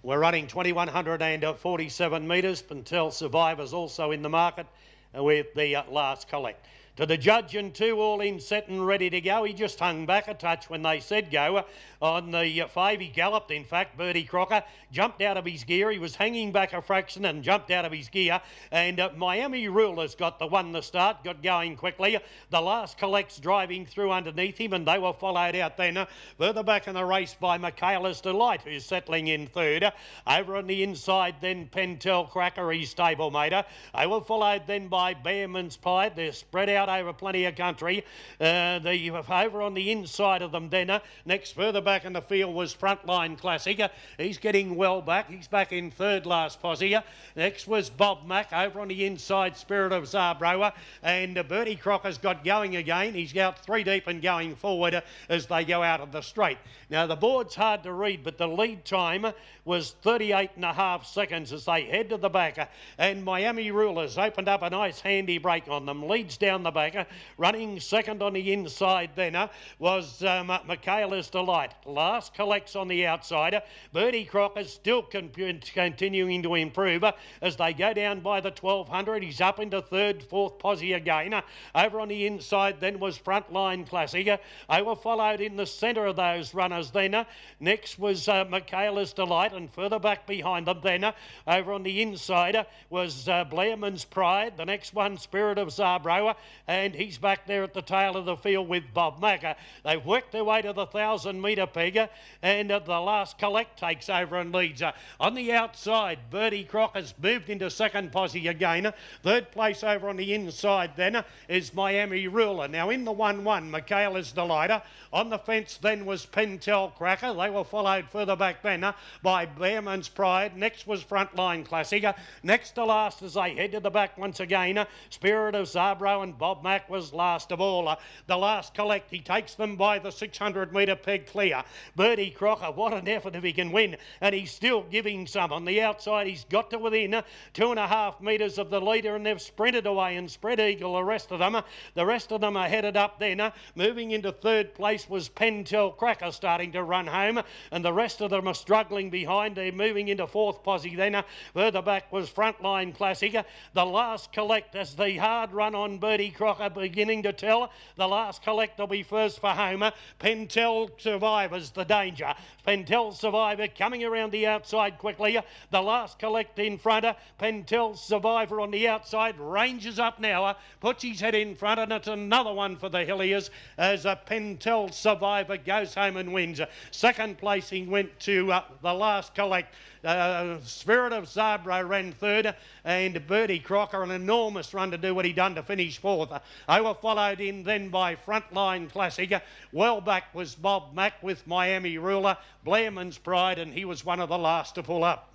We're running 2147 metres. Pentel Survivor's also in the market with the last collect. To the judge and two, all in, set and ready to go. He just hung back a touch when they said go. On the 5, he galloped, in fact. Bertie Crocker jumped out of his gear. He was hanging back a fraction and jumped out of his gear. And Miami Ruler's got the one to start, got going quickly. The last collects driving through underneath him, and they were followed out then further back in the race by Michaela's Delight, who's settling in third. Over on the inside then Pentel Cracker, his stablemate. They were followed then by Bearman's Pride. They're spread out over plenty of country. Over on the inside of them then, next further back in the field was Frontline Classic. He's getting well back. He's back in third last posse. Next was Bob Mack. Over on the inside, Spirit of Zarbroa. And Bertie Crocker's got going again. He's out 3 deep and going forward as they go out of the straight. Now the board's hard to read, but the lead time was 38.5 seconds as they head to the back. And Miami Rulers opened up a nice handy break on them. Leads down the back. Running second on the inside then was Michaela's Delight. Last collects on the outside. Bertie Crocker still continuing to improve as they go down by the 1200. He's up into third, fourth posse again. Over on the inside then was Frontline Classic. They were followed in the centre of those runners then. Next was Michaela's Delight, and further back behind them then over on the inside was Blairman's Pride. The next one, Spirit of Zarbroa, and he's back there at the tail of the field with Bob Macker. They've worked their way to the 1,000-metre peg, and the last collect takes over and leads. On the outside, Bertie Crocker's moved into second posse again. Third place over on the inside then is Miami Ruler. Now in the 1-1, Michaela's Delight. On the fence then was Pentel Cracker. They were followed further back then by Bearman's Pride. Next was Frontline Classic. Next to last as they head to the back once again, Spirit of Zarbro, and Bob Mack was last of all. The last collect, he takes them by the 600-metre peg clear. Bertie Crocker, what an effort if he can win, and he's still giving some. On the outside, he's got to within 2.5 metres of the leader, and they've sprinted away and spread eagle the rest of them. The rest of them are headed up then. Moving into third place was Pentel Cracker starting to run home, and the rest of them are struggling behind. They're moving into fourth posse then. Further back was Frontline Classic. The last collect, as the hard run on Bertie Crocker beginning to tell. The last collect will be first for home. Pentel Survivor's the danger. Pentel Survivor coming around the outside quickly. The last collect in front. Pentel Survivor on the outside ranges up now. Puts his head in front, and it's another one for the Hilliers as Pentel Survivor goes home and wins. Second placing went to the last collect. Spirit of Zabra ran third, and Bertie Crocker an enormous run to do what he done to finish fourth. They were followed in then by Frontline Classic. Well back was Bob Mack with Miami Ruler, Blairman's Pride, and he was one of the last to pull up.